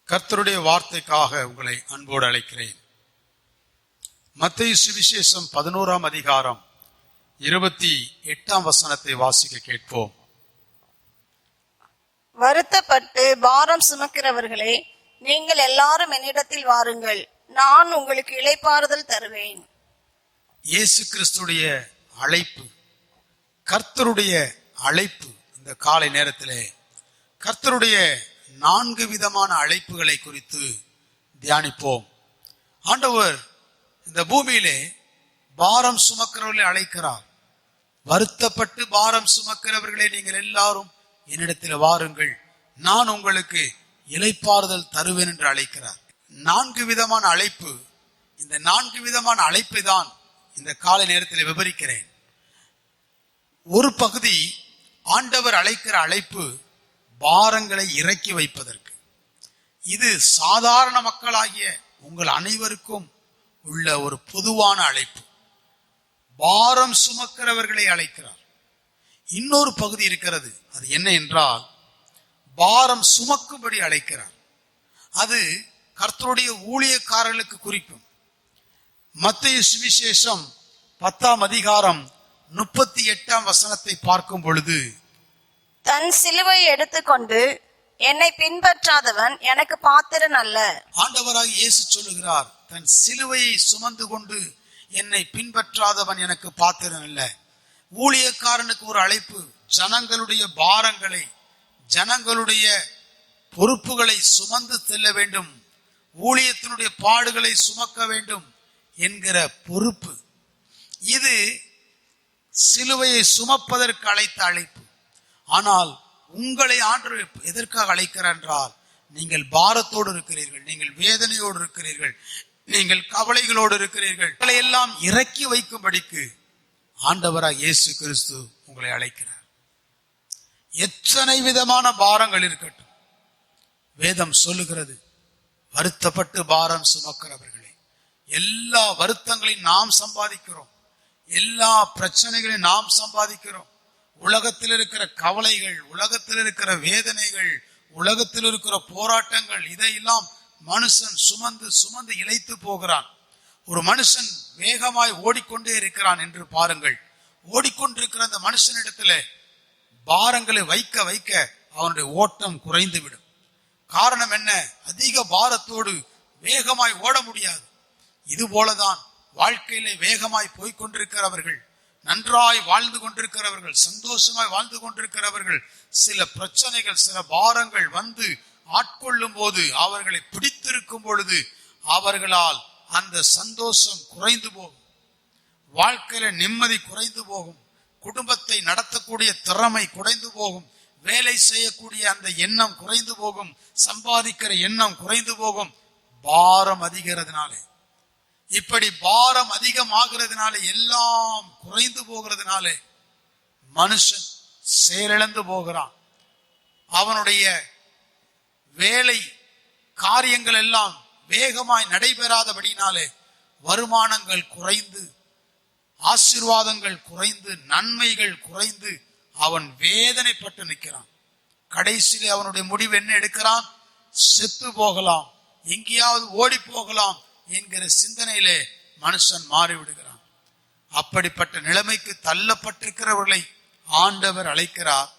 கர்த்தருடைய வார்த்தைக்காக உங்களை அன்போடு அழைக்கிறேன். மத்தேயு சுவிசேஷம் 11ஆம் அதிகாரம் 28ஆம் வசனத்தை வாசிக்க கேட்போம். வருத்தப்பட்டு பாரம் சுமக்கிறவர்களே, நீங்கள் எல்லாரும் என்னிடத்தில் வாருங்கள், நான் உங்களுக்கு இளைப்பாறுதல் தருவேன். இயேசு கிறிஸ்துடைய அழைப்பு, கர்த்தருடைய அழைப்பு. இந்த காலை நேரத்திலே கர்த்தருடைய 4 விதமான அழைப்புகளை குறித்து தியானிப்போம். ஆண்டவர் இந்த பூமியிலே பாரம் சுமக்கிறவர்களை அழைக்கிறார். வருத்தப்பட்டு பாரம் சுமக்கிறவர்களே, நீங்கள் எல்லாரும் என்னிடத்தில் வாருங்கள், நான் உங்களுக்கு இளைப்பாறுதல் தருவேன் என்று அழைக்கிறார். 4 விதமான அழைப்பு. இந்த 4 விதமான அழைப்பை தான் இந்த காலை நேரத்தில் விவரிக்கிறேன். ஒரு பகுதி, ஆண்டவர் அழைக்கிற அழைப்பு பாரங்களை இறக்கி வைப்பதற்கு. இது சாதாரண மக்களாகிய உங்கள் அனைவருக்கும் உள்ள ஒரு பொதுவான அழைப்பு. பாரம் சுமக்கிறவர்களை அழைக்கிறார். இன்னொரு பகுதி இருக்கிறது. அது என்ன என்றால், பாரம் சுமக்கும்படி அழைக்கிறார். அது கர்த்தருடைய ஊழியக்காரர்களுக்கு குறிக்கும். மத்தேயு சுவிசேஷம் 10ஆம் அதிகாரம் 38ஆம் வசனத்தை பார்க்கும் பொழுது, தன் சிலுவையை எடுத்துக்கொண்டு என்னை பின்பற்றாதவன் எனக்கு பாத்திரன் அல்ல. ஆண்டவராக இயேசு சொல்லுகிறார், தன் சிலுவையை சுமந்து கொண்டு என்னை பின்பற்றாதவன் எனக்கு பாத்திரன் அல்ல. ஊழியக்காரனுக்கு ஒரு அழைப்பு. ஜனங்களுடைய பாரங்களை, ஜனங்களுடைய பொறுப்புகளை சுமந்து செல்ல வேண்டும், ஊழியத்தினுடைய பாடுகளை சுமக்க வேண்டும் என்கிற பொறுப்பு. இது சிலுவையை சுமப்பதற்கு அழைத்த அழைப்பு. ஆனால் உங்களை ஆண்டவர் எதற்காக அழைக்கிறார் என்றால், நீங்கள் பாரத்தோடு இருக்கிறீர்கள், நீங்கள் வேதனையோடு இருக்கிறீர்கள், நீங்கள் கவலைகளோடு இருக்கிறீர்கள், உங்களை எல்லாம் இறக்கி வைக்கும்படிக்கு ஆண்டவராக இயேசு கிறிஸ்து உங்களை அழைக்கிறார். எத்தனை விதமான பாரங்கள் இருக்கட்டும், வேதம் சொல்லுகிறது, வருத்தப்பட்டு பாரம் சுமக்கிறவர்களே. எல்லா வருத்தங்களையும் நாம் சம்பாதிக்கிறோம், எல்லா பிரச்சனைகளையும் நாம் சம்பாதிக்கிறோம். உலகத்தில் இருக்கிற கவலைகள், உலகத்தில் இருக்கிற வேதனைகள், உலகத்தில் இருக்கிற போராட்டங்கள், இதையெல்லாம் மனுஷன் சுமந்து சுமந்து இளைத்து போகிறான். ஒரு மனுஷன் வேகமாய் ஓடிக்கொண்டே இருக்கிறான் என்று பாருங்கள். ஓடிக்கொண்டிருக்கிற அந்த மனுஷனிடத்துல பாரங்களை வைக்க வைக்க அவனுடைய ஓட்டம் குறைந்து விடும். காரணம் என்ன? அதிக பாரத்தோடு வேகமாய் ஓட முடியாது. இது போலதான் வாழ்க்கையிலே வேகமாய் போய்கொண்டிருக்கிறவர்கள், நன்றாய் வாழ்ந்து கொண்டிருக்கிறவர்கள், சந்தோஷமாய் வாழ்ந்து கொண்டிருக்கிறவர்கள், சில பிரச்சனைகள், சில பாரங்கள் வந்து ஆட்கொள்ளும் போது, அவர்களை பிடித்திருக்கும் பொழுது அவர்களால் அந்த சந்தோஷம் குறைந்து போகும், வாழ்க்கையில நிம்மதி குறைந்து போகும், குடும்பத்தை நடத்தக்கூடிய திறமை குறைந்து போகும், வேலை செய்யக்கூடிய அந்த எண்ணம் குறைந்து போகும், சம்பாதிக்கிற எண்ணம் குறைந்து போகும். பாரம் அதிகிறதுனாலே, இப்படி பாரம் அதிகமாகிறதுனால, எல்லாம் குறைந்து போகிறதுனாலே மனுஷன் செயலிழந்து போகிறான். அவனுடைய வேலை காரியங்கள் எல்லாம் வேகமாய் நடைபெறாதபடினாலே வருமானங்கள் குறைந்து, ஆசீர்வாதங்கள் குறைந்து, நன்மைகள் குறைந்து அவன் வேதனைப்பட்டு நிற்கிறான். கடைசியிலே அவனுடைய முடிவு என்ன எடுக்கிறான்? செத்து போகலாம், எங்கேயாவது ஓடி போகலாம் என்கிற சிந்தனையிலே மனுஷன் மாறிவிடுகிறான். அப்படிப்பட்ட நிலைமைக்கு தள்ளப்பட்டிருக்கிறவர்களை ஆண்டவர் அழைக்கிறார்.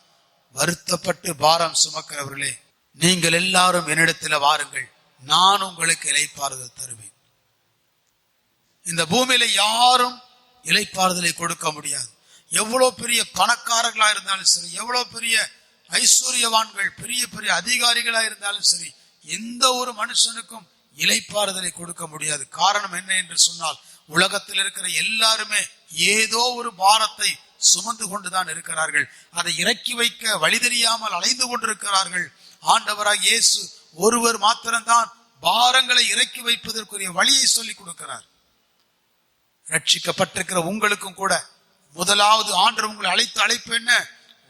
வருத்தப்பட்டு பாரம் சுமக்கிறவர்களே, நீங்கள் எல்லாரும் என்னிடத்தில் வாருங்கள், நான் உங்களுக்கு இளைப்பாறுதல் தருவேன். இந்த பூமியில யாரும் இளைப்பாறுதலை கொடுக்க முடியாது. எவ்வளவு பெரிய பணக்காரர்களா இருந்தாலும் சரி, எவ்வளவு பெரிய ஐஸ்வர்யவான்கள், பெரிய பெரிய அதிகாரிகளா இருந்தாலும் சரி, எந்த ஒரு மனுஷனுக்கும் இளைப்பாறுதலை கொடுக்க முடியாது. காரணம் என்ன என்று சொன்னால், உலகத்தில் இருக்கிற எல்லாருமே ஏதோ ஒரு பாரத்தை சுமந்து கொண்டுதான் இருக்கிறார்கள். அதை இறக்கி வைக்க வழி தெரியாமல் அலைந்து கொண்டிருக்கிறார்கள். ஆண்டவராக இயேசு ஒருவர் மாத்திரம்தான் பாரங்களை இறக்கி வைப்பதற்குரிய வழியை சொல்லிக் கொடுக்கிறார். ரட்சிக்கப்பட்டிருக்கிற உங்களுக்கும் கூட முதலாவது ஆண்டவர் உங்களை அழைத்த அழைப்பு என்ன?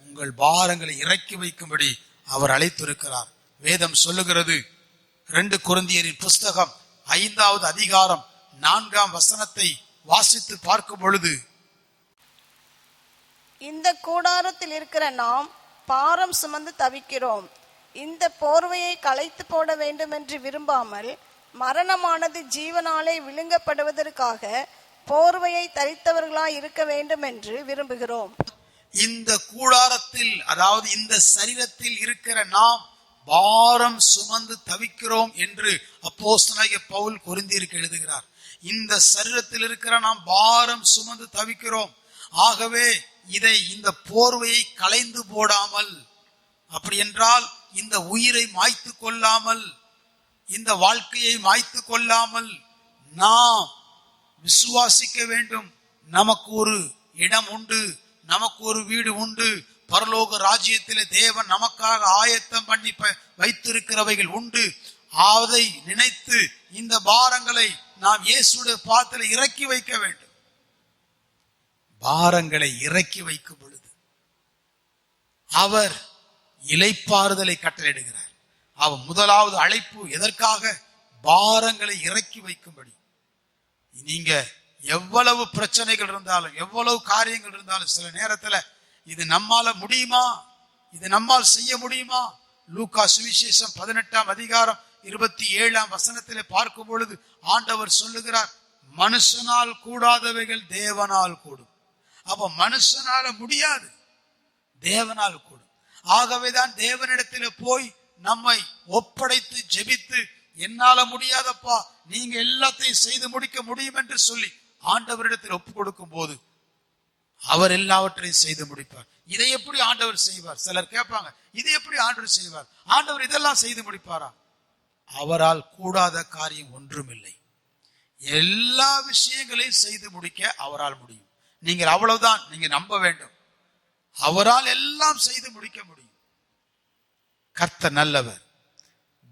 உங்கள் பாரங்களை இறக்கி வைக்கும்படி அவர் அழைத்திருக்கிறார். வேதம் சொல்லுகிறது, 2 கொரிந்தியரின் புஸ்தகம் 5ஆவது அதிகாரம் 4ஆம் வசனத்தை வாசித்து பார்க்கும் பொழுது, இந்த கூடாரத்தில் இருக்கிற நாம் பாரம் சுமந்து தவிக்கிறோம், இந்த போர்வையை களைத்து போட வேண்டும் என்று விரும்பாமல் மரணமானது ஜீவனாலே விழுங்கப்படுவதற்காக போர்வையை தரித்தவர்களாய் இருக்க வேண்டும் என்று விரும்புகிறோம். இந்த கூடாரத்தில், அதாவது இந்த சரீரத்தில் இருக்கிற நாம் பாரம் சுமந்து தவிக்கிறோம் என்று அப்போஸ்தலனாகிய பவுல் கொரிந்தியருக்கு எழுதுகிறார். இந்த சரீரத்தில் இருக்கிற நாம் பாரம் சுமந்து தவிக்கிறோம். ஆகவே இந்த போர்வையை களைந்து போடாமல், அப்படி என்றால் இந்த உயிரை மாய்த்து கொள்ளாமல், இந்த வாழ்க்கையை மாய்த்து கொள்ளாமல் நாம் விசுவாசிக்க வேண்டும். நமக்கு ஒரு இடம் உண்டு, நமக்கு ஒரு வீடு உண்டு, பரலோக ராஜ்யத்திலே தேவன் நமக்காக ஆயத்தம் பண்ணி வைத்திருக்கிறவைகள் உண்டு. அதை நினைத்து இந்த பாரங்களை நாம் இயேசுடைய பாதத்தில் இறக்கி வைக்க வேண்டும். பாரங்களை இறக்கி வைக்கும் பொழுது அவர் இளைப்பாறுதலை கட்டளையிடுகிறார். அவர் முதலாவது அழைப்பு எதற்காக? பாரங்களை இறக்கி வைக்கும்படி. நீங்க எவ்வளவு பிரச்சனைகள் இருந்தாலும், எவ்வளவு காரியங்கள் இருந்தாலும், சில நேரத்துல இது நம்மால முடியுமா, இது நம்மால் செய்ய முடியுமா? லூக்கா சுவிசேஷம் 18ஆம் அதிகாரம் 27ஆம் வசனத்திலே பார்க்கும் பொழுது ஆண்டவர் சொல்லுகிறார், மனுஷனால் கூடாதவைகள் தேவனால் கூடும். அப்ப மனுஷனால முடியாது, தேவனால் கூடும். ஆகவேதான் தேவனிடத்திலே போய் நம்மை ஒப்படைத்து ஜெபித்து, என்னால முடியாதப்பா, நீங்க எல்லாத்தையும் செய்து முடிக்க முடியும் என்று சொல்லி ஆண்டவரிடத்தில் ஒப்பு கொடுக்கும் போது அவர் எல்லாவற்றையும் செய்து முடிப்பார். இதை எப்படி ஆண்டவர் செய்வார்? சிலர் கேட்பாங்க, இதை எப்படி ஆண்டவர் செய்வார்? ஆண்டவர் இதெல்லாம் செய்து முடிப்பாரா? அவரால் கூடாத காரியம் ஒன்றுமில்லை. எல்லா விஷயங்களையும் செய்து முடிக்க அவரால் முடியும். நீங்கள் அவ்வளவுதான் நீங்க நம்ப வேண்டும். அவரால் எல்லாம் செய்து முடிக்க முடியும். கர்த்தர் நல்லவர்.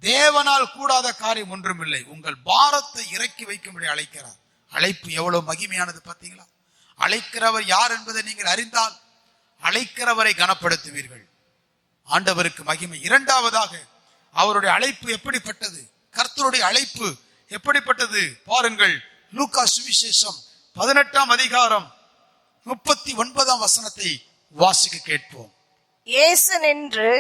தேவனால் கூடாத காரியம் ஒன்றுமில்லை. உங்கள் பாரத்தை இறக்கி வைக்கும்படி அழைக்கிறார். அழைப்பு எவ்வளவு மகிமையானது பார்த்தீங்களா? அழைக்கிறவர் யார் என்பதை நீங்கள் அறிந்தால் அழைக்கிறவரை கனப்படுத்துவீர்கள். ஆண்டவருக்கு மகிமை. இரண்டாவதாக, அவருடைய அழைப்பு எப்படிப்பட்டது? கர்த்தருடைய அழைப்பு எப்படிப்பட்டது பாருங்கள். லூக்கா சுவிசேஷம் 18ஆம் அதிகாரம் 39ஆம் வசனத்தை வாசிக்க கேட்போம். இயேசு நின்று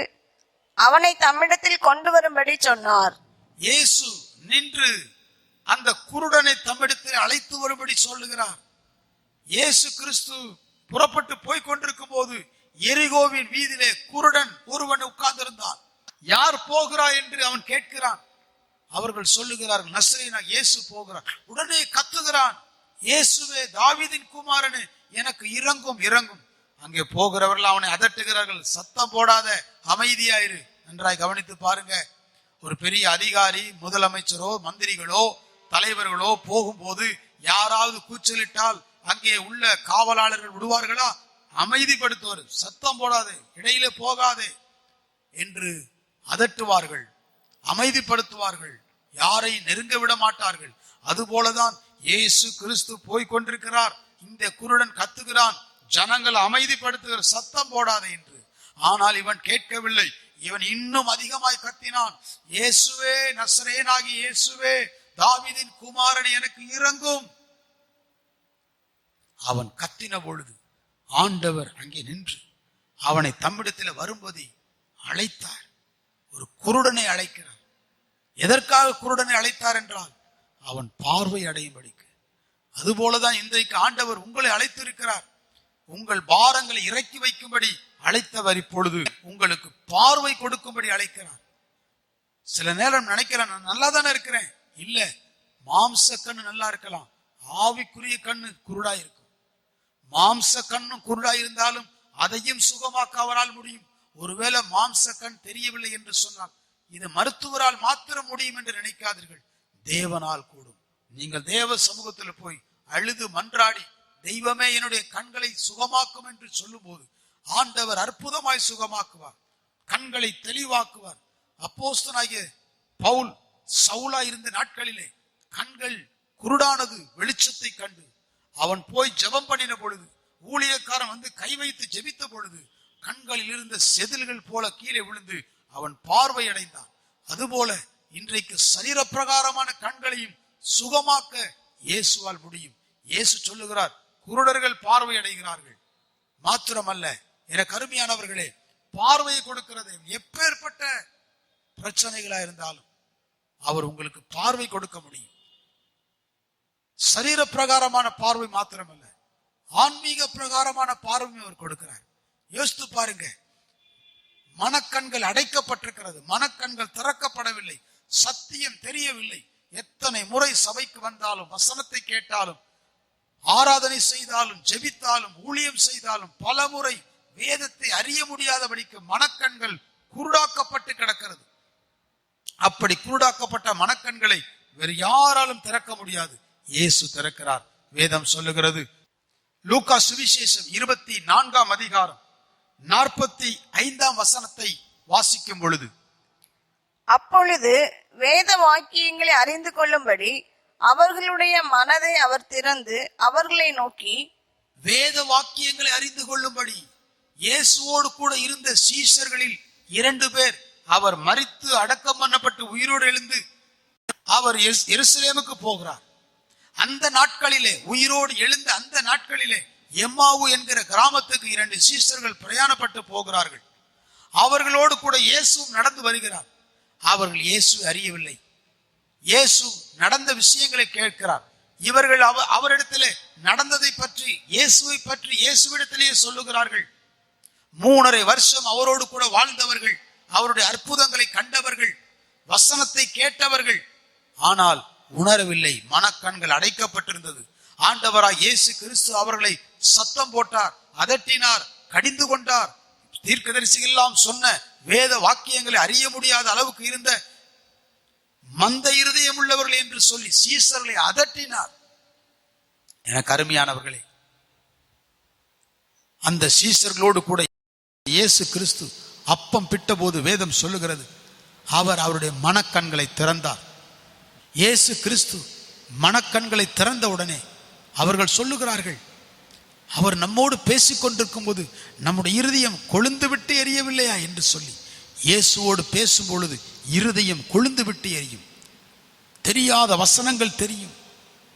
அவனை தம்மிடத்தில் கொண்டு வரும்படி சொன்னார். இயேசு நின்று அந்த குருடனை தம்மிடத்தில் அழைத்து வரும்படி சொல்லுகிறார். இயேசு கிறிஸ்து புறப்பட்டு போய் கொண்டிருக்கும் போது எரிகோவின் வீதியிலே குருடன் ஒருவன் உட்கார்ந்திருந்தான். யார் போகிறாய் என்று அவன் கேட்கிறான். அவர்கள் சொல்லுகிறார்கள், நசரேயனாகிய இயேசு போகிறார். உடனே கத்துகிறான், இயேசுவே தாவீதின் குமாரனே, எனக்கு இறங்கும் இறங்கும். அங்கே போகிறவர்கள் அவனை அதட்டுகிறார்கள், சத்தம் போடாத, அமைதியாயிரு. நன்றாய் கவனித்து பாருங்க. ஒரு பெரிய அதிகாரி, முதலமைச்சரோ மந்திரிகளோ தலைவர்களோ போகும்போது யாராவது கூச்சலிட்டால் அங்கே உள்ள காவலாளர்கள் விடுவார்களா? அமைதிப்படுத்துவார். சத்தம் போடாதே, இடையிலே போகாதே என்று அதட்டுவார்கள், அமைதிப்படுத்துவார்கள், யாரை நெருங்க விட மாட்டார்கள். அதுபோலதான் இயேசு கிறிஸ்து போய் கொண்டிருக்கிறார். இந்த குருடன் கத்துகிறான், ஜனங்கள் அமைதிப்படுத்துகிற, சத்தம் போடாதே என்று. ஆனால் இவன் கேட்கவில்லை. இவன் இன்னும் அதிகமாய் கத்தினான், இயேசுவே, நசரேயனாகிய இயேசுவே, தாவீதின் குமாரனே, எனக்கு இறங்கும். அவன் கத்தின பொழுது ஆண்டவர் அங்கே நின்று அவனை தம்மிடத்தில் வரும்போது அழைத்தார். ஒரு குருடனை அழைக்கிறார். எதற்காக குருடனை அழைத்தார் என்றால் அவன் பார்வை அடையும்படிக்கு. அதுபோலதான் இன்றைக்கு ஆண்டவர் உங்களை அழைத்திருக்கிறார். உங்கள் பாரங்களை இறக்கி வைக்கும்படி அழைத்தவர் இப்பொழுது உங்களுக்கு பார்வை கொடுக்கும்படி அழைக்கிறார். சில நேரம் நினைக்கிறேன், நான் நல்லா தானே இருக்கிறேன். இல்ல, மாம்ச கண்ணு நல்லா இருக்கலாம், ஆவிக்குரிய கண்ணு குருடா இருக்கும். மாம்ச கண்ணும் குருடா இருந்தாலும் அதையும் சுகமாக்க அவரால் முடியும். ஒருவேளை மாம்ச கண் தெரியவில்லை என்று சொன்னால் இது மருத்துவரால் மாத்திரம் முடியும் என்று நினைக்காதீர்கள், தேவனால் கூடும். நீங்கள் தேவ சமூகத்தில் போய் அழுது மன்றாடி, தெய்வமே என்னுடைய கண்களை சுகமாக்கும் என்று சொல்லும் போது ஆண்டவர் அற்புதமாய் சுகமாக்குவார், கண்களை தெளிவாக்குவார். அப்போஸ்தலனாகிய பவுல் சவுலா இருந்த நாட்களிலே கண்கள் குருடானது வெளிச்சத்தை கண்டு அவன் போய் ஜெபம் பண்ணின பொழுது, ஊழியக்காரன் வந்து கை வைத்து ஜெபித்த பொழுது கண்களில் இருந்த செதில்கள் போல கீழே விழுந்து அவன் பார்வை அடைந்தான். அதுபோல இன்றைக்கு சரீர பிரகாரமான கண்களையும் சுகமாக்க இயேசுவால் முடியும். இயேசு சொல்லுகிறார், குருடர்கள் பார்வை அடைகிறார்கள். மாத்திரமல்ல, எனக்கு அருமையானவர்களே, பார்வையை கொடுக்கிறது எப்பேற்பட்ட பிரச்சனைகளா இருந்தாலும் அவர் உங்களுக்கு பார்வை கொடுக்க முடியும். சரீர பிரகாரமான பார்வை மாத்திரமல்ல, ஆன்மீக பிரகாரமான பார்வையும் அவர் கொடுக்கிறார். யோசித்து பாருங்க, மனக்கண்கள் அடைக்கப்பட்டிருக்கிறது, மனக்கண்கள் திறக்கப்படவில்லை, சத்தியம் தெரியவில்லை. எத்தனை முறை சபைக்கு வந்தாலும், வசனத்தை கேட்டாலும், ஆராதனை செய்தாலும், ஜெபித்தாலும், ஊழியம் செய்தாலும் பல முறை வேதத்தை அறிய முடியாதபடிக்கு மனக்கண்கள் குருடாக்கப்பட்டு கிடக்கிறது. அப்படி குருடாக்கப்பட்ட மனக்கண்களை வேறு யாராலும் திறக்க முடியாது, இயேசு திறக்கிறார். வேதம் சொல்லுகிறது, லூக்கா சுவிசேஷம் 24 அதிகாரம் 45 வசனத்தை வாசிக்கும் பொழுது, அப்பொழுது வேத வாக்கியங்களை அறிந்து கொள்ளும்படி அவர்களுடைய மனதை அவர் திறந்து அவர்களை நோக்கி, வேத வாக்கியங்களை அறிந்து கொள்ளும்படி இயேசுவோடு கூட இருந்த சீஷர்களில் 2 பேர் அவர் மரித்து அடக்கம் பண்ணப்பட்டு உயிரோடு எழுந்து அவர் எருசலேமுக்கு போகிறார். அந்த நாட்களிலே, உயிரோடு எழுந்த அந்த நாட்களிலே எம்மாவு என்கிற கிராமத்துக்கு 2 சீஷர்கள் பிரயாணப்பட்டு போகிறார்கள். அவர்களோடு கூட இயேசுவும் நடந்து வருகிறார். அவர்கள் இயேசு அறியவில்லை. இயேசு நடந்த விஷயங்களை கேட்கிறார். இவர்கள் அவரிடத்திலே நடந்ததை பற்றி, இயேசுவை பற்றி இயேசுவிடத்திலேயே சொல்லுகிறார்கள். 3.5 வருஷம் அவரோடு கூட வாழ்ந்தவர்கள், அவருடைய அற்புதங்களை கண்டவர்கள், வசனத்தை கேட்டவர்கள். ஆனால் உணரவில்லை, மனக்கண்கள் அடைக்கப்பட்டிருந்தது. ஆண்டவராய் இயேசு கிறிஸ்து அவர்களை சத்தம் போட்டார், அதட்டினார், கடிந்து கொண்டார். தீர்க்கதரிசிகள் எல்லாம் சொன்ன வேத வாக்கியங்களை அறிய முடியாத அளவுக்கு இருந்த மந்த இருதயம் உள்ளவர்கள் என்று சொல்லி சீசர்களை அதட்டினார். எனக்கு அருமையானவர்களே, அந்த சீசர்களோடு கூட இயேசு கிறிஸ்து அப்பம் பிட்ட போது வேதம் சொல்லுகிறது, அவர் அவருடைய மனக்கண்களை திறந்தார். இயேசு கிறிஸ்து மனக்கண்களை திறந்த உடனே அவர்கள் சொல்லுகிறார்கள், அவர் நம்மோடு பேசிக் கொண்டிருக்கும் போது நம்முடைய இருதயம் கொழுந்து விட்டு எரியவில்லையா என்று சொல்லி, இயேசுவோடு பேசும் பொழுது இருதயம் கொழுந்து விட்டு எரியும். தெரியாத வசனங்கள் தெரியும்,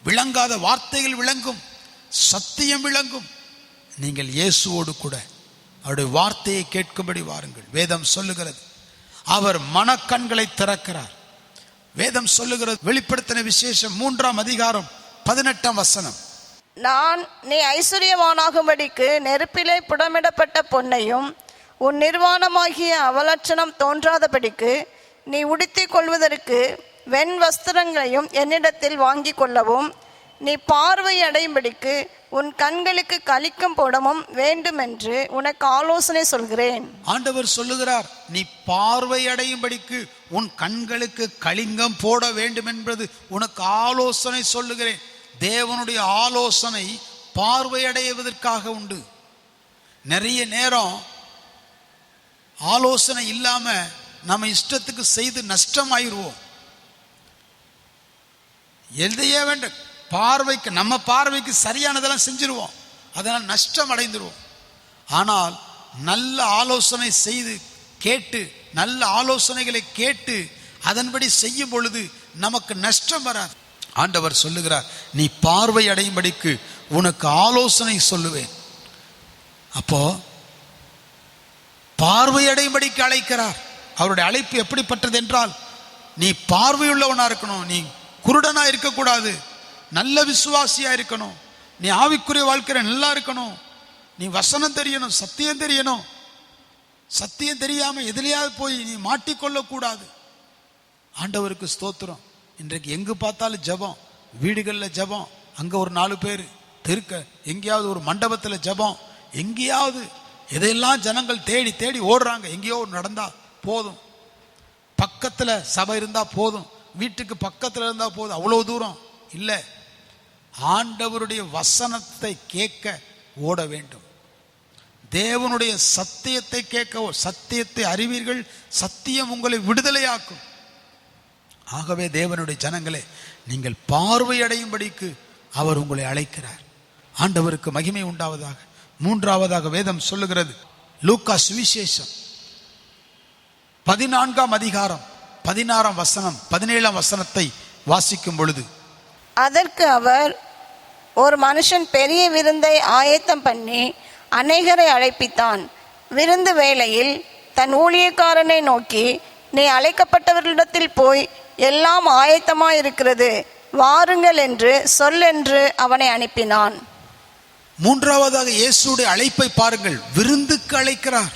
விளங்காத வார்த்தைகள் விளங்கும், சத்தியம் விளங்கும். நீங்கள் இயேசுவோடு கூட அவருடைய வார்த்தையை கேட்கும்படி வாருங்கள். வேதம் சொல்லுகிறது, அவர் மனக்கண்களை திறக்கிறார். வேதம் சொல்லுகிறது, வெளிப்படுத்தின விசேஷம் 3 அதிகாரம் 18 வசனம், நான் நீ ஐஸ்வர்யவானாகும்படிக்கு நெருப்பிலே புடமிடப்பட்ட பொன்னையும் உன் நிர்வாணமாகிய அவலட்சணம் தோன்றாதபடிக்கு நீ உடுத்திக் கொள்வதற்கு வெண் வஸ்திரங்களையும் என்னிடத்தில் வாங்கி கொள்ளவும், நீ பார்வை அடையும்படிக்கு உன் கண்களுக்கு கலிக்கம் போடவும் வேண்டும் என்று உனக்கு ஆலோசனை சொல்கிறேன். ஆண்டவர் சொல்லுகிறார், நீ பார்வை அடையும்படிக்கு உன் கண்களுக்கு கலிங்கம் போட வேண்டும் என்பது உனக்கு ஆலோசனை சொல்லுகிறேன். தேவனுடைய ஆலோசனை பார்வை அடைவதற்காக உண்டு. நிறைய நேரம் ஆலோசனை இல்லாம நம்ம இஷ்டத்துக்கு செய்து நஷ்டமாயிருவோம். எதையே வேண்டும், பார்வைக்கு, நம்ம பார்வைக்கு சரியானதெல்லாம் செஞ்சிருவோம், அதனால் நஷ்டம் அடைந்துருவோம். ஆனால் நல்ல ஆலோசனை செய்து கேட்டு, நல்ல ஆலோசனைகளை கேட்டு அதன்படி செய்யும் பொழுது நமக்கு நஷ்டம் வராது. ஆண்டவர் சொல்லுகிறார், நீ பார்வை அடையும்படிக்கு உனக்கு ஆலோசனை சொல்லுவேன். அப்போ பார்வை அடையும்படிக்கு அழைக்கிறார். அவருடைய அழைப்பு எப்படிப்பட்டது என்றால், நீ பார்வையுள்ளவனா இருக்கணும், நீ குருடனா இருக்கக்கூடாது, நல்ல விசுவாசியா இருக்கணும், நீ ஆவிக்குரிய வாழ்க்கையில நல்லா இருக்கணும், நீ வசனம் தெரியணும், சத்தியம் தெரியணும். சத்தியம் தெரியாம எதிலையாவது போய் நீ மாட்டிக்கொள்ளக்கூடாது. ஆண்டவருக்கு ஸ்தோத்திரம். இன்றைக்கு எங்கு பார்த்தாலும் ஜெபம், வீடுகளில் ஜெபம், அங்க ஒரு 4 பேர் தெருக்க, எங்கேயாவது ஒரு மண்டபத்தில் ஜெபம், எங்கேயாவது எதையெல்லாம் ஜனங்கள் தேடி தேடி ஓடுறாங்க. எங்கேயோ நடந்தா போதும், பக்கத்துல சபை இருந்தா போதும், வீட்டுக்கு பக்கத்துல இருந்தா போதும், அவ்வளவு தூரம் இல்லை. ஆண்டவருடைய வசனத்தை கேட்க ஓட வேண்டும். தேவனுடைய சத்தியத்தை கேட்க, சத்தியத்தை அறிவீர்கள், சத்தியம் உங்களை விடுதலையாக்கும். ஆகவே தேவனுடைய ஜனங்களே, நீங்கள் பார்வை அடையும்படிக்கு அவர் உங்களை அழைக்கிறார். ஆண்டவருக்கு மகிமை உண்டாவதாக. 3 வேதம் சொல்லுகிறது, லூக்கா சுவிசேஷம் 14 அதிகாரம் 16 வசனம் 17 வசனத்தை வாசிக்கும் பொழுது, அதற்கு அவர், ஒரு மனுஷன் பெரிய விருந்தை ஆயத்தம் பண்ணி அநேகரை அழைப்பித்தான். விருந்து வேளையில் தன் ஊழியக்காரனை நோக்கி, நீ அழைக்கப்பட்டவர்களிடத்தில் போய் எல்லாம் ஆயத்தமாயிருக்கிறது, வாருங்கள் என்று சொல்லென்று அவனை அனுப்பினான். மூன்றாவதாக இயேசுடைய அழைப்பை பாருங்கள். விருந்துக்கு அழைக்கிறார்.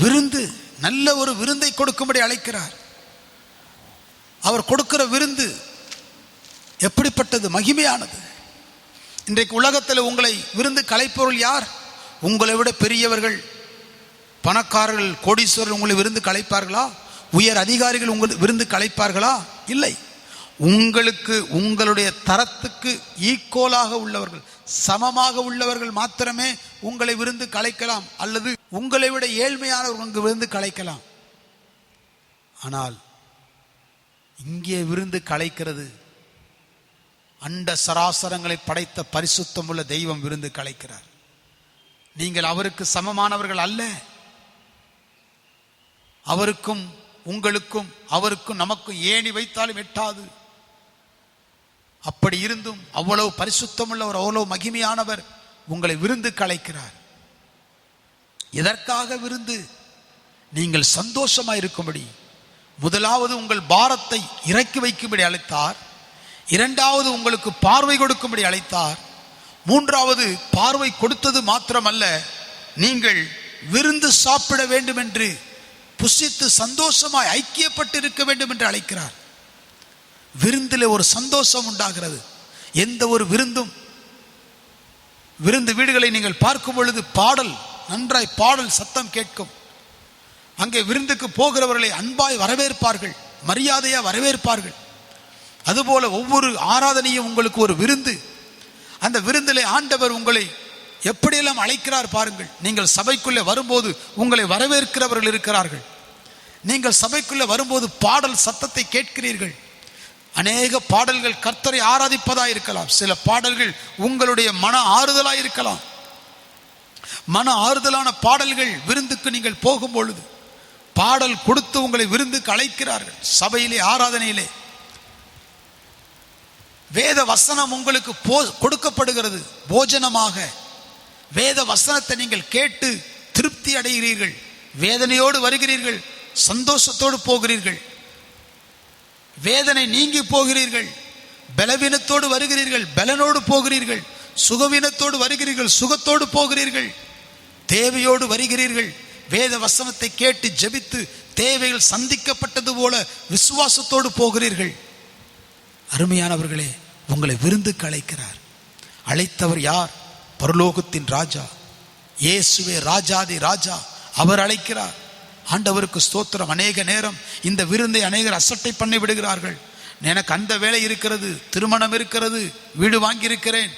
விருந்து, நல்ல ஒரு விருந்தை கொடுக்கும்படி அழைக்கிறார். அவர் கொடுக்கிற விருந்து எப்படிப்பட்டது? மகிமையானது. இன்றைக்கு உலகத்தில் உங்களை விருந்துக்கு அழைப்பவர்கள் யார்? உங்களை விட பெரியவர்கள், பணக்காரர்கள், கோடீஸ்வரர்கள் உங்களை விருந்துக்கு அழைப்பார்களா? உயர் அதிகாரிகள் உங்களை விருந்துக்கு அழைப்பார்களா? இல்லை. உங்களுக்கு உங்களுடைய தரத்துக்கு ஈக்குவலாக உள்ளவர்கள், சமமாக உள்ளவர்கள் மாத்திரமே உங்களை விருந்துக்கு அழைக்கலாம், அல்லது உங்களை விட ஏழ்மையானவர்கள் உங்கள் விருந்துக்கு அழைக்கலாம். ஆனால் இங்கே விருந்துக்கு அழைக்கிறது அண்ட சராசரங்களை படைத்த பரிசுத்தம் உள்ள தெய்வம் விருந்துக்கு அழைக்கிறார். நீங்கள் அவருக்கு சமமானவர்கள் அல்ல. அவருக்கும் உங்களுக்கும் அவருக்கும் நமக்கும் ஏணி வைத்தாலும் எட்டாது. அப்படி இருந்தும் அவ்வளவு பரிசுத்தம் உள்ளவர், அவ்வளவு மகிமையானவர் உங்களை விருந்துக்கு அழைக்கிறார். எதற்காக விருந்து? நீங்கள் சந்தோஷமாய் இருக்கும்படி. முதலாவது உங்கள் பாரத்தை இறக்கி வைக்கும்படி அழைத்தார். இரண்டாவது உங்களுக்கு பார்வை கொடுக்கும்படி அழைத்தார். மூன்றாவது பார்வை கொடுத்தது மாத்திரமல்ல, நீங்கள் விருந்து சாப்பிட வேண்டும் என்று, புசித்து சந்தோஷமாய் ஐக்கியப்பட்டு இருக்க வேண்டும் என்று அழைக்கிறார். விருந்தில் ஒரு சந்தோஷம் உண்டாகிறது. எந்த ஒரு விருந்தும், விருந்து வீடுகளை நீங்கள் பார்க்கும் பொழுது பாடல், நன்றாய் பாடல் சத்தம் கேட்கும். அங்கே விருந்துக்கு போகிறவர்களை அன்பாய் வரவேற்பார்கள், மரியாதையா வரவேற்பார்கள். அதுபோல ஒவ்வொரு ஆராதனையும் உங்களுக்கு ஒரு விருந்து. அந்த விருந்திலே ஆண்டவர் உங்களை எப்படியெல்லாம் அழைக்கிறார் பாருங்கள். நீங்கள் சபைக்குள்ளே வரும்போது உங்களை வரவேற்கிறவர்கள் இருக்கிறார்கள். நீங்கள் சபைக்குள்ளே வரும்போது பாடல் சத்தத்தை கேட்கிறீர்கள். அநேக பாடல்கள் கர்த்தரை ஆராதிப்பதா இருக்கலாம். சில பாடல்கள் உங்களுடைய மன ஆறுதலாய் இருக்கலாம். மன ஆறுதலான பாடல்கள் விருந்துக்கு நீங்கள் போகும் பொழுது பாடல் கொடுத்து உங்களை விருந்துக்கு அழைக்கிறார்கள். சபையிலே, ஆராதனையிலே வேத வசனம் உங்களுக்கு கொடுக்கப்படுகிறது போஜனமாக. வேத வசனத்தை நீங்கள் கேட்டு திருப்தி அடைகிறீர்கள். வேதனையோடு வருகிறீர்கள், சந்தோஷத்தோடு போகிறீர்கள். வேதனை நீங்கி போகிறீர்கள். பலவீனத்தோடு வருகிறீர்கள், பலனோடு போகிறீர்கள். சுகவீனத்தோடு வருகிறீர்கள், சுகத்தோடு போகிறீர்கள். தேவையோடு வருகிறீர்கள். வேத வசனத்தை கேட்டு ஜெபித்து தேவைகள் சந்திக்கப்பட்டது போல விசுவாசத்தோடு போகிறீர்கள். அருமையானவர்களே, உங்களை விருந்துக்கு அழைக்கிறார். அழைத்தவர் யார்? பரலோகத்தின் ராஜா இயேசுவே, ராஜாதி ராஜா. அவர் அழைக்கிறார். ஆண்டவருக்கு ஸ்தோத்திரம். அநேக நேரம் இந்த விருந்தை அநேகர் அசட்டை பண்ணி விடுகிறார்கள். எனக்கு அந்த வேலை இருக்கிறது, திருமணம் இருக்கிறது, வீடு வாங்கியிருக்கிறேன்,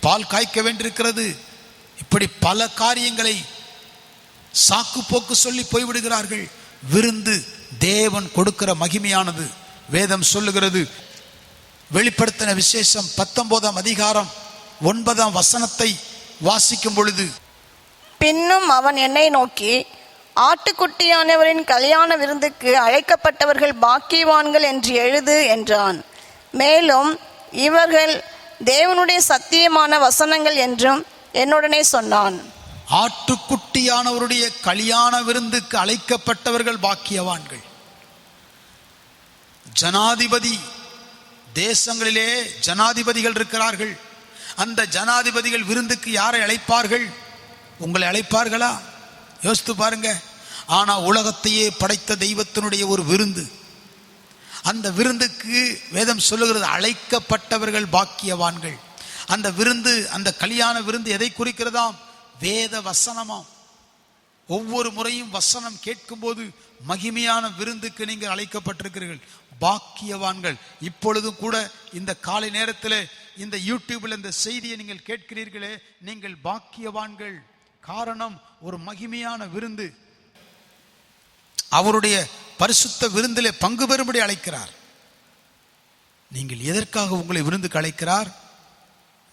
பால் காய்க்க வேண்டியிருக்கிறது, இப்படி பல காரியங்களை சாக்கு போக்கு சொல்லி போய்விடுகிறார்கள். விருந்து தேவன் கொடுக்கிற மகிமையானது. வேதம் சொல்லுகிறது, வெளிப்படுத்தின விசேஷம் 19ஆம் அதிகாரம் 9ஆம் வசனத்தை வாசிக்கும் பொழுது, பின்னும் அவன் என்னை நோக்கி, ஆட்டுக்குட்டியானவரின் கல்யாண விருந்துக்கு அழைக்கப்பட்டவர்கள் பாக்கியவான்கள் என்று எழுது என்றான். மேலும் இவர்கள் தேவனுடைய சத்தியமான வசனங்கள் என்றும் என்னுடனே சொன்னான். ஆட்டுக்குட்டியானவருடைய கல்யாண விருந்துக்கு அழைக்கப்பட்டவர்கள் பாக்கியவான்கள். ஜனாதிபதி, தேசங்களிலே ஜனாதிபதிகள் இருக்கிறார்கள். அந்த ஜனாதிபதிகள் விருந்துக்கு யாரை அழைப்பார்கள்? உங்களை அழைப்பார்களா? யோசித்து பாருங்க. ஆனா உலகத்தையே படைத்த தெய்வத்தினுடைய ஒரு விருந்து. அந்த விருந்துக்கு வேதம் சொல்லுகிறது அழைக்கப்பட்டவர்கள் பாக்கியவான்கள். அந்த விருந்து, அந்த கல்யாண விருந்து எதை குறிக்கிறதாம்? வேத வசனமாம். ஒவ்வொரு முறையும் வசனம் கேட்கும் போது மகிமையான விருந்துக்கு நீங்கள் அழைக்கப்பட்டிருக்கிறீர்கள், பாக்கியவான்கள். இப்பொழுதும் கூட இந்த காலை நேரத்தில் இந்த யூடியூப்ல இந்த செய்தியை நீங்கள் கேட்கிறீர்களே, நீங்கள் பாக்கியவான்கள். காரணம், ஒரு மகிமையான விருந்து. அவருடைய பரிசுத்த விருந்திலே பங்கு பெறும்படி அழைக்கிறார். நீங்கள் எதற்காக உங்களை விருந்துக்கு அழைக்கிறார்?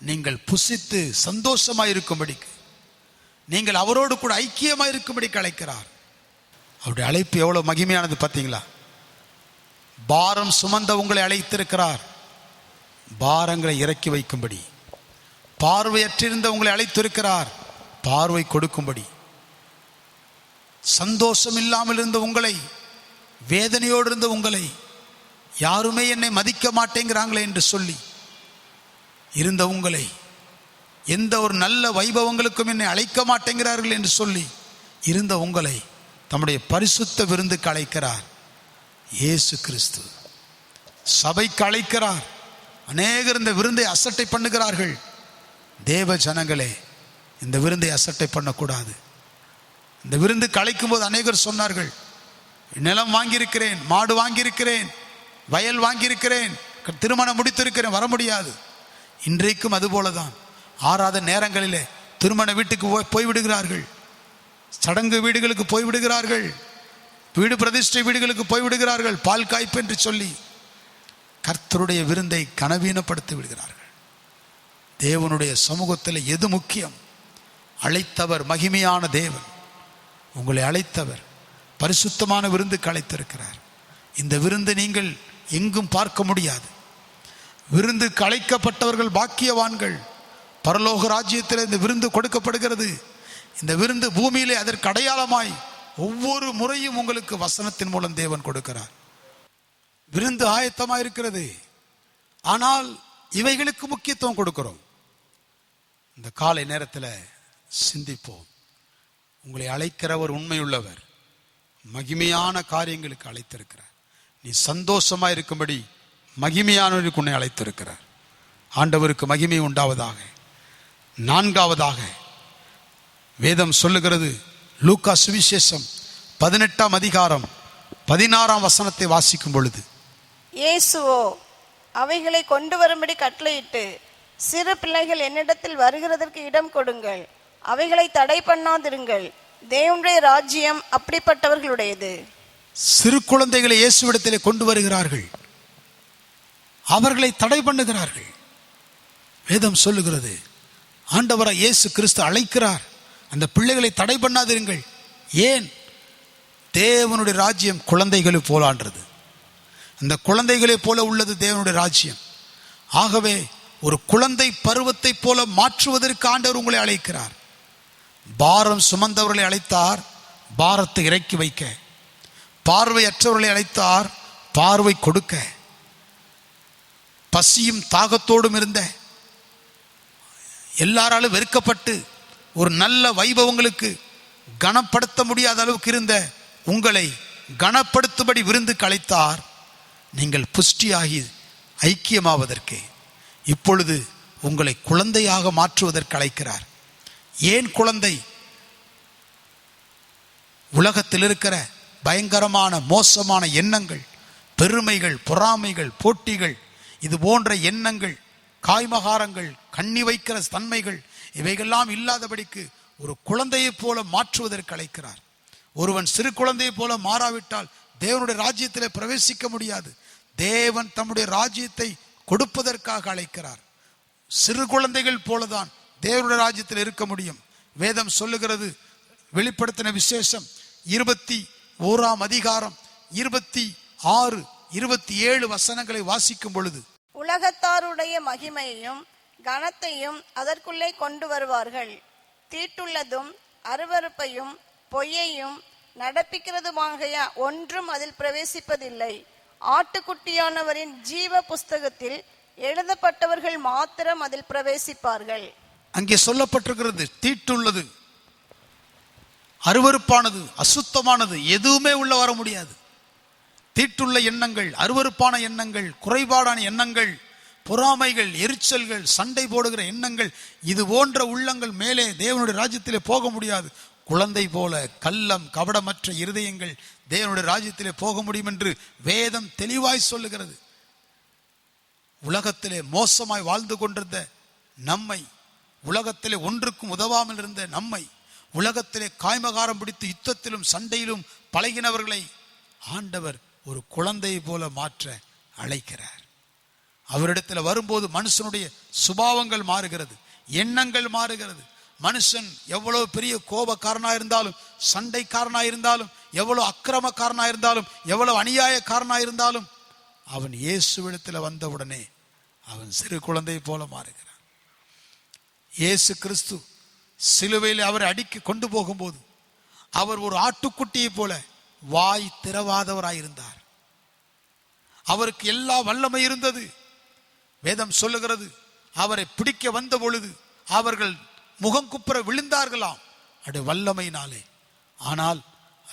நீங்கள் புசித்து சந்தோஷமாயிருக்கும்படிக்கு, நீங்கள் அவரோடு கூட ஐக்கியமாயிருக்கும்படிக்கு அழைக்கிறார். அவருடைய அழைப்பு எவ்வளவு மகிமையானது பார்த்தீங்களா? பாரம் சுமந்த உங்களை அழைத்திருக்கிறார், பாரங்களை இறக்கி வைக்கும்படி. பார்வையற்றிருந்த உங்களை அழைத்திருக்கிறார், பார்வை கொடுக்கும்படி. சந்தோஷம் இல்லாமல் இருந்த உங்களை, வேதனையோடு இருந்த உங்களை, யாருமே என்னை மதிக்க மாட்டேங்கிறாங்களே என்று சொல்லி இருந்த உங்களை, எந்த ஒரு நல்ல வைபவங்களுக்கும் என்னை அழைக்க மாட்டேங்கிறார்கள் என்று சொல்லி இருந்த உங்களை தம்முடைய பரிசுத்த விருந்துக்கு அழைக்கிறார் இயேசு கிறிஸ்து. சபைக்கு அழைக்கிறார். அநேகர் இந்த விருந்தை அசட்டை பண்ணுகிறார்கள். தேவ ஜனங்களே, இந்த விருந்தை அசட்டை பண்ணக்கூடாது. இந்த விருந்துக்கு அழைக்கும் போது அநேகர் சொன்னார்கள், நிலம் வாங்கியிருக்கிறேன், மாடு வாங்கியிருக்கிறேன், வயல் வாங்கியிருக்கிறேன், திருமணம் முடித்திருக்கிறேன், வர முடியாது. இன்றைக்கும் அதுபோலதான். ஆறாத நேரங்களிலே திருமண வீட்டுக்கு போய்விடுகிறார்கள், சடங்கு வீடுகளுக்கு போய்விடுகிறார்கள், வீடு பிரதிஷ்டை வீடுகளுக்கு போய்விடுகிறார்கள், பால் காய்ப்பு என்று சொல்லி கர்த்தருடைய விருந்தை கனவீனப்படுத்தி விடுகிறார்கள். தேவனுடைய சமூகத்தில் எது முக்கியம்? அழைத்தவர் மகிமையான தேவன். உங்களை அழைத்தவர் பரிசுத்தமான விருந்துக்கு அழைத்திருக்கிறார். இந்த விருந்து நீங்கள் எங்கும் பார்க்க முடியாது. விருந்துக்கு அழைக்கப்பட்டவர்கள் பாக்கியவான்கள். பரலோக ராஜ்யத்தில் இந்த விருந்து கொடுக்கப்படுகிறது. இந்த விருந்து பூமியிலே அதற்கு அடையாளமாய் ஒவ்வொரு முறையும் உங்களுக்கு வசனத்தின் மூலம் தேவன் கொடுக்கிறார். விருந்து ஆயத்தமாக இருக்கிறது. ஆனால் இவைகளுக்கு முக்கியத்துவம் கொடுக்கிறோம். இந்த காலை நேரத்தில் சிந்திப்போம். உங்களை அழைக்கிறவர் உண்மையுள்ளவர், மகிமையான காரியங்களுக்கு அழைத்திருக்கிறார். நீ சந்தோஷமா இருக்கும்படி மகிமையானவருக்கு உன்னை அழைத்திருக்கிறார். ஆண்டவருக்கு மகிமை உண்டாவதாக. நான்காவதாக வேதம் சொல்லுகிறது, லூக்கா சுவிசேஷம் 18ஆம் அதிகாரம் 16ஆம் வசனத்தை வாசிக்கும் பொழுது, இயேசுவோ அவைகளை கொண்டு வரும்படி கட்டளையிட்டு, சிறு பிள்ளைகள் என்னிடத்தில் வருகிறதற்கு இடம் கொடுங்கள், அவைகளை தடை பண்ணாதிருங்கள், தேவனுடைய ராஜ்யம் அப்படிப்பட்டவர்களுடையது. சிறு குழந்தைகளை இயேசுவிடத்திலே கொண்டு வருகிறார்கள், அவர்களை தடை பண்ணுகிறார்கள். வேதம் சொல்லுகிறது, ஆண்டவராய் இயேசு கிறிஸ்து அழைக்கிறார், அந்த பிள்ளைகளை தடை பண்ணாதிருங்கள். ஏன்? தேவனுடைய ராஜ்யம் குழந்தைகளை போலான்றது. அந்த குழந்தைகளை போல உள்ளது தேவனுடைய ராஜ்யம். ஆகவே ஒரு குழந்தை பருவத்தை போல மாற்றுவதற்கு ஆண்டவர் உங்களை அழைக்கிறார். பாரம் சுமந்தவர்களை அழைத்தார், பாரத்தை இறக்கி வைக்க. பார்வையற்றவர்களை அழைத்தார், பார்வை கொடுக்க. பசியும் தாகத்தோடும் இருந்த, எல்லாராலும் வெறுக்கப்பட்டு ஒரு நல்ல வைபவங்களுக்கு கனப்படுத்த முடியாத அளவுக்கு இருந்த உங்களை கனப்படுத்தும்படி விருந்துக்கு அழைத்தார். நீங்கள் புஷ்டியாகி ஐக்கியமாவதற்கு, இப்பொழுது உங்களை குழந்தையாக மாற்றுவதற்கு அழைக்கிறார். ஏன் குழந்தை? உலகத்தில் இருக்கிற பயங்கரமான மோசமான எண்ணங்கள், பெருமைகள், பொறாமைகள், போட்டிகள், இது போன்ற எண்ணங்கள், காய்மகாரங்கள், கண்ணி வைக்கிற தன்மைகள், இவைகள்லாம் இல்லாதபடிக்கு ஒரு குழந்தையைப் போல மாற்றுவதற்கு அழைக்கிறார். ஒருவன் சிறு குழந்தையைப் போல மாறாவிட்டால் தேவனுடைய ராஜ்யத்திலே பிரவேசிக்க முடியாது. தேவன் தம்முடைய ராஜ்யத்தை கொடுப்பதற்காக அழைக்கிறார். சிறு குழந்தைகள் போலதான் தேவனுடைய ராஜ்யத்தில் இருக்க முடியும். வேதம் சொல்லுகிறது, வெளிப்படுத்தின விசேஷம் 21ஆம் அதிகாரம் 26, 27 வசனங்களை வாசிக்கும் பொழுது, உலகத்தாருடைய மகிமையையும் கனத்தையும் அதற்குள்ளே கொண்டு வருவார்கள். தீட்டுள்ளதும் அருவருப்பையும் பொய்யையும் நடப்பிக்கிறதுமாகிய ஒன்றும் அதில் பிரவேசிப்பதில்லை. ஆட்டுக்குட்டியானவரின் ஜீவ புஸ்தகத்தில் எழுதப்பட்டவர்கள் மாத்திரம் அதில் பிரவேசிப்பார்கள். அங்கே சொல்லப்பட்டிருக்கிறது, தீட்டுள்ளது, அருவருப்பானது, அசுத்தமானது எதுவுமே உள்ள வர முடியாது. தீட்டுள்ள எண்ணங்கள், அருவருப்பான எண்ணங்கள், குறைபாடான எண்ணங்கள், பொறாமைகள், எரிச்சல்கள், சண்டை போடுகிற எண்ணங்கள், இது போன்ற உள்ளங்கள் மேலே தேவனுடைய ராஜ்யத்திலே போக முடியாது. குழந்தை போல கள்ளம் கபடமற்ற இருதயங்கள் தேவனுடைய ராஜ்யத்திலே போக முடியும் என்று வேதம் தெளிவாய் சொல்லுகிறது. உலகத்திலே மோசமாய் வாழ்ந்து கொண்டிருந்த நம்மை, உலகத்திலே ஒன்றுக்கும் உதவாமல் இருந்த நம்மை, உலகத்திலே காய்மகாரம் பிடித்து யுத்தத்திலும் சண்டையிலும் பழகினவர்களை ஆண்டவர் ஒரு குழந்தையை போல மாற்ற அழைக்கிறார். அவரிடத்தில் வரும்போது மனுஷனுடைய சுபாவங்கள் மாறுகிறது, எண்ணங்கள் மாறுகிறது. மனுஷன் எவ்வளவு பெரிய கோபக்காரனாக இருந்தாலும், சண்டைக்காரனாக இருந்தாலும், எவ்வளவு அக்கிரமக்காரனாக இருந்தாலும், எவ்வளவு அநியாயக்காரனாக இருந்தாலும், அவன் இயேசுவிடத்தில் வந்தவுடனே அவன் சிறு குழந்தை போல மாறுகிறான். இயேசு கிறிஸ்து சிலுவையில் அவரை அடிக்க கொண்டு போகும்போது அவர் ஒரு ஆட்டுக்குட்டியை போல வாய் திறவாதவராயிருந்தார். அவருக்கு எல்லா வல்லமை இருந்தது. வேதம் சொல்லுகிறது, அவரை பிடிக்க வந்த பொழுது அவர்கள் முகம் குப்புற விழுந்தார்களாம் அது வல்லமையினாலே. ஆனால்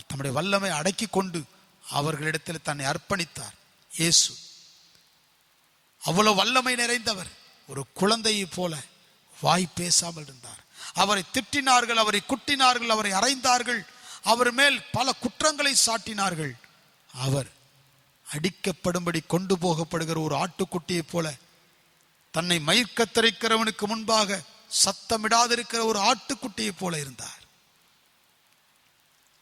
தம்முடைய வல்லமை அடக்கி கொண்டு அவர்களிடத்தில் தன்னை அர்ப்பணித்தார். இயேசு அவ்வளவு வல்லமை நிறைந்தவர். ஒரு குழந்தையை போல வாய் பேசாமல் இருந்தார். அவரை திட்டினார்கள், அவரை குட்டினார்கள், அவரை அறைந்தார்கள், அவர் மேல் பல குற்றங்களை சாட்டினார்கள். அவர் அடிக்கப்படும்படி கொண்டு போகப்படுகிற ஒரு ஆட்டுக்குட்டியை போல, தன்னை மயிர்கத்தரிக்கிறவனுக்கு முன்பாக சத்தமிடாதிருக்கிற ஒரு ஆட்டுக்குட்டியை போல இருந்தார்.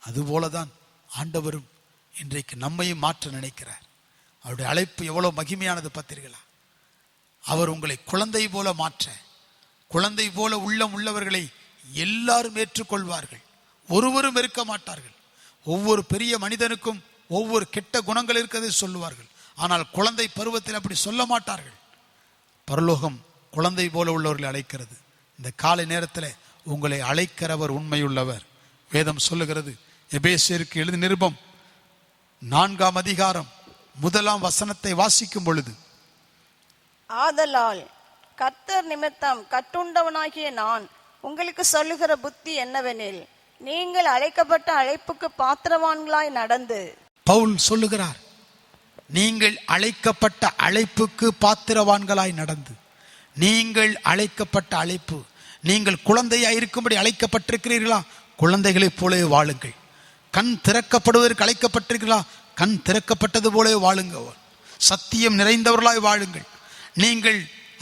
அதுபோலதான் ஆண்டவரும் இன்றைக்கு நம்மையும் மாற்ற நினைக்கிறார். அவருடைய அழைப்பு எவ்வளவு மகிமையானது பார்த்தீர்களா? அவர் உங்களை குழந்தை போல மாற்ற, குழந்தை போல உள்ளம் உள்ளவர்களை எல்லாரும் ஏற்றுக்கொள்வார்கள், ஒருவரும் இருக்க மாட்டார்கள். ஒவ்வொரு பெரிய மனிதனுக்கும் ஒவ்வொரு கெட்ட குணங்கள் இருக்கிறதை சொல்லுவார்கள். ஆனால் குழந்தை பருவத்தில் அப்படி சொல்ல மாட்டார்கள். பரலோகம் குழந்தை போல உள்ளவர்களை அழைக்கிறது. இந்த காலை நேரத்தில் உங்களை அழைக்கிறவர் உண்மையுள்ளவர். வேதம் சொல்லுகிறது, எபேசியருக்கு எழுதிய நிருபம் 4ஆம் அதிகாரம் 1ஆம் வசனத்தை வாசிக்கும் பொழுது, ஆதலால் கர்த்தர் நிமித்தம் கட்டுண்டவனாகிய நான் உங்களுக்கு சொல்லுகிற புத்தி என்னவெனில், நீங்கள் அழைக்கப்பட்ட அழைப்புக்கு பாத்திரவான்களாய் நடந்து. பவுல் சொல்லுகிறார், நீங்கள் அழைக்கப்பட்ட அழைப்புக்கு பாத்திரவான்களாய் நடந்து. நீங்கள் அழைக்கப்பட்ட அழைப்பு, நீங்கள் குழந்தையாய் இருக்கும்படி அழைக்கப்பட்டிருக்கிறீர்களா? குழந்தைகளைப் போல வாழுங்கள். கண் திறக்கப்படுவதற்கு அழைக்கப்பட்டிருக்கிறீர்களா? கண் திறக்கப்பட்டது போல வாழுங்கள். சத்தியம் நிறைந்தவர்களாய் வாழுங்கள். நீங்கள்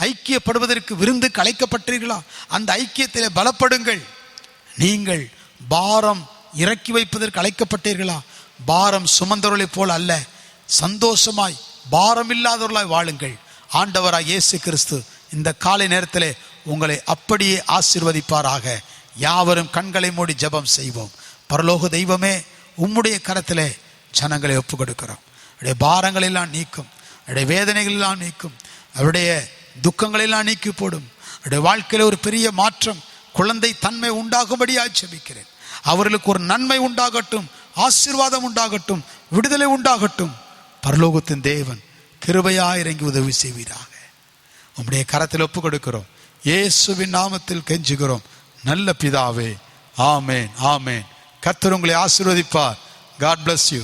ஐக்கியப்படுவதற்கு விருந்துக்கு அழைக்கப்பட்டீர்களா? அந்த ஐக்கியத்திலே பலப்படுங்கள். நீங்கள் பாரம் இறக்கி வைப்பதற்கு அழைக்கப்பட்டீர்களா? பாரம் சுமந்தவர்களைப் போல அல்ல, சந்தோஷமாய் பாரம் இல்லாதவர்களாய் வாழுங்கள். ஆண்டவராய் இயேசு கிறிஸ்து இந்த காலை நேரத்திலே உங்களை அப்படியே ஆசீர்வதிப்பாராக. யாவரும் கண்களை மூடி ஜெபம் செய்வோம். பரலோக தெய்வமே, உம்முடைய கரத்திலே ஜனங்களை ஒப்பு கொடுக்கிறோம். அவருடைய பாரங்கள் எல்லாம் நீக்கும், அவருடைய வேதனைகள் எல்லாம் நீக்கும், அவருடைய துக்கங்களெல்லாம் நீக்கி போடும். அவருடைய வாழ்க்கையில் ஒரு பெரிய மாற்றம், குழந்தை தன்மை உண்டாகும்படியாய் ஜெபிக்கிறேன். அவர்களுக்கு ஒரு நன்மை உண்டாகட்டும், ஆசீர்வாதம் உண்டாகட்டும், விடுதலை உண்டாகட்டும். பரலோகத்தின் தேவன் கிருபையாய் இறங்கி உதவி செய்வீராக. உம்முடைய கரத்தில் ஒப்பு கொடுக்கிறோம். இயேசுவின் நாமத்தில் கெஞ்சுகிறோம் நல்ல பிதாவே. ஆமேன், ஆமேன். கர்த்தர் உங்களை ஆசீர்வதிப்பார். God bless you.